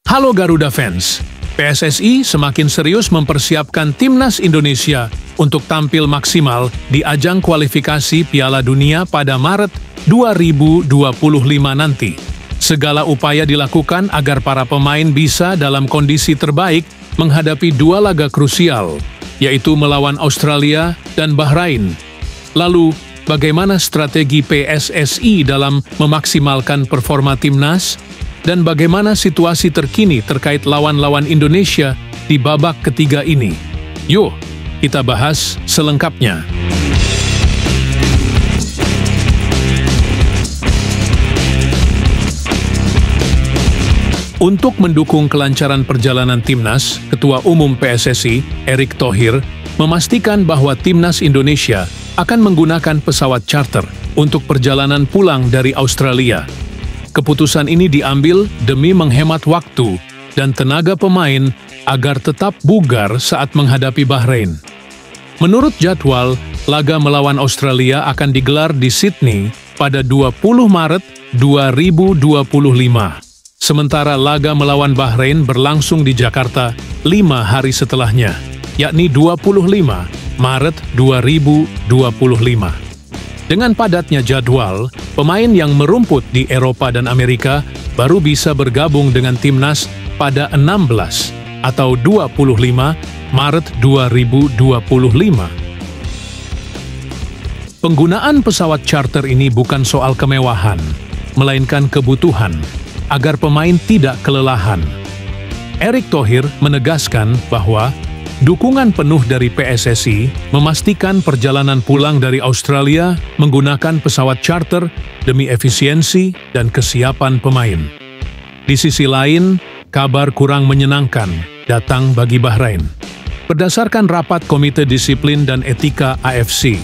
Halo Garuda fans, PSSI semakin serius mempersiapkan Timnas Indonesia untuk tampil maksimal di ajang kualifikasi Piala Dunia pada Maret 2025 nanti. Segala upaya dilakukan agar para pemain bisa dalam kondisi terbaik menghadapi dua laga krusial, yaitu melawan Australia dan Bahrain. Lalu, bagaimana strategi PSSI dalam memaksimalkan performa Timnas? Dan bagaimana situasi terkini terkait lawan-lawan Indonesia di babak ketiga ini? Yuk, kita bahas selengkapnya. Untuk mendukung kelancaran perjalanan Timnas, Ketua Umum PSSI, Erick Thohir, memastikan bahwa Timnas Indonesia akan menggunakan pesawat charter untuk perjalanan pulang dari Australia. Keputusan ini diambil demi menghemat waktu dan tenaga pemain agar tetap bugar saat menghadapi Bahrain. Menurut jadwal, laga melawan Australia akan digelar di Sydney pada 20 Maret 2025. Sementara laga melawan Bahrain berlangsung di Jakarta 5 hari setelahnya, yakni 25 Maret 2025. Dengan padatnya jadwal, pemain yang merumput di Eropa dan Amerika baru bisa bergabung dengan Timnas pada 16 atau 25 Maret 2025. Penggunaan pesawat charter ini bukan soal kemewahan, melainkan kebutuhan agar pemain tidak kelelahan. Erick Thohir menegaskan bahwa dukungan penuh dari PSSI memastikan perjalanan pulang dari Australia menggunakan pesawat charter demi efisiensi dan kesiapan pemain. Di sisi lain, kabar kurang menyenangkan datang bagi Bahrain. Berdasarkan rapat Komite Disiplin dan Etika AFC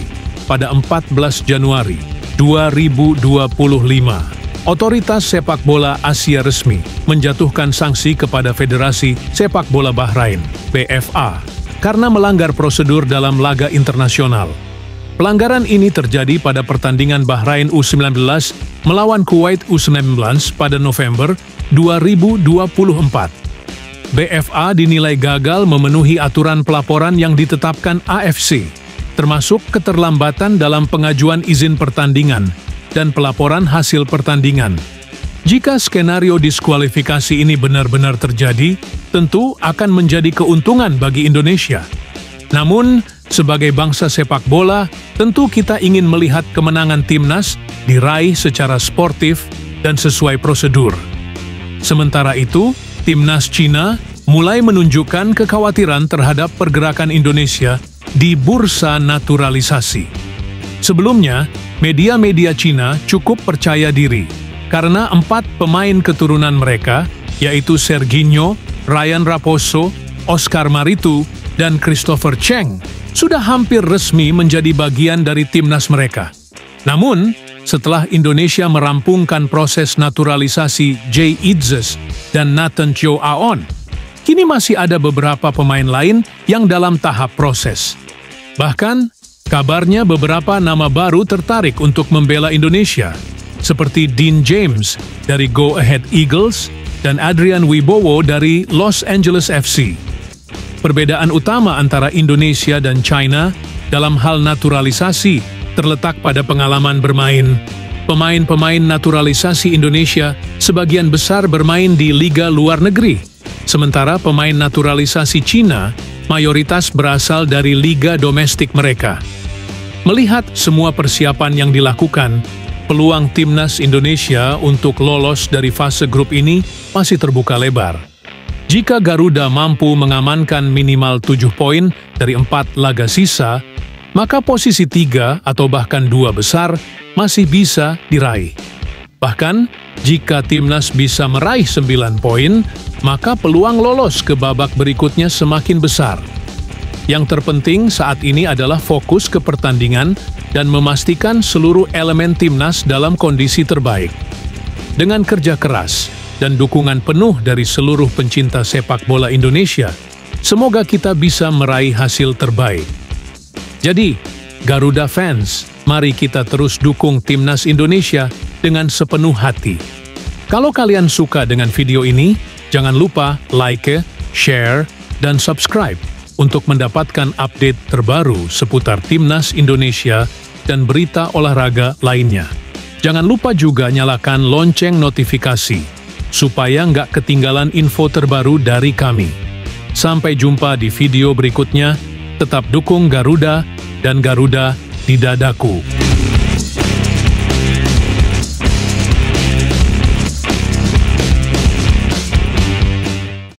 pada 14 Januari 2025, Otoritas Sepak Bola Asia resmi menjatuhkan sanksi kepada Federasi Sepak Bola Bahrain, BFA, karena melanggar prosedur dalam laga internasional. Pelanggaran ini terjadi pada pertandingan Bahrain U19 melawan Kuwait U19 pada November 2024. BFA dinilai gagal memenuhi aturan pelaporan yang ditetapkan AFC, termasuk keterlambatan dalam pengajuan izin pertandingan dan pelaporan hasil pertandingan. Jika skenario diskualifikasi ini benar-benar terjadi, tentu akan menjadi keuntungan bagi Indonesia. Namun, sebagai bangsa sepak bola, tentu kita ingin melihat kemenangan Timnas diraih secara sportif dan sesuai prosedur. Sementara itu, Timnas Cina mulai menunjukkan kekhawatiran terhadap pergerakan Indonesia di bursa naturalisasi. Sebelumnya, media-media Cina cukup percaya diri karena 4 pemain keturunan mereka, yaitu Serginho, Ryan Raposo, Oscar Maritu, dan Christopher Cheng, sudah hampir resmi menjadi bagian dari timnas mereka. Namun, setelah Indonesia merampungkan proses naturalisasi Jay Idzes dan Nathan Chow Aon, kini masih ada beberapa pemain lain yang dalam tahap proses. Bahkan, kabarnya beberapa nama baru tertarik untuk membela Indonesia, seperti Dean James dari Go Ahead Eagles dan Adrian Wibowo dari Los Angeles FC. Perbedaan utama antara Indonesia dan China dalam hal naturalisasi terletak pada pengalaman bermain. Pemain-pemain naturalisasi Indonesia sebagian besar bermain di liga luar negeri, sementara pemain naturalisasi Cina mayoritas berasal dari liga domestik mereka. Melihat semua persiapan yang dilakukan, peluang Timnas Indonesia untuk lolos dari fase grup ini masih terbuka lebar. Jika Garuda mampu mengamankan minimal 7 poin dari 4 laga sisa, maka posisi 3 atau bahkan 2 besar masih bisa diraih. Bahkan, jika Timnas bisa meraih 9 poin, maka peluang lolos ke babak berikutnya semakin besar. Yang terpenting saat ini adalah fokus ke pertandingan dan memastikan seluruh elemen Timnas dalam kondisi terbaik. Dengan kerja keras dan dukungan penuh dari seluruh pencinta sepak bola Indonesia, semoga kita bisa meraih hasil terbaik. Jadi, Garuda fans, mari kita terus dukung Timnas Indonesia dengan sepenuh hati. Kalau kalian suka dengan video ini, Jangan lupa like, share, dan subscribe untuk mendapatkan update terbaru seputar Timnas Indonesia dan berita olahraga lainnya. Jangan lupa juga nyalakan lonceng notifikasi, supaya nggak ketinggalan info terbaru dari kami. Sampai jumpa di video berikutnya, tetap dukung Garuda dan Garuda di dadaku.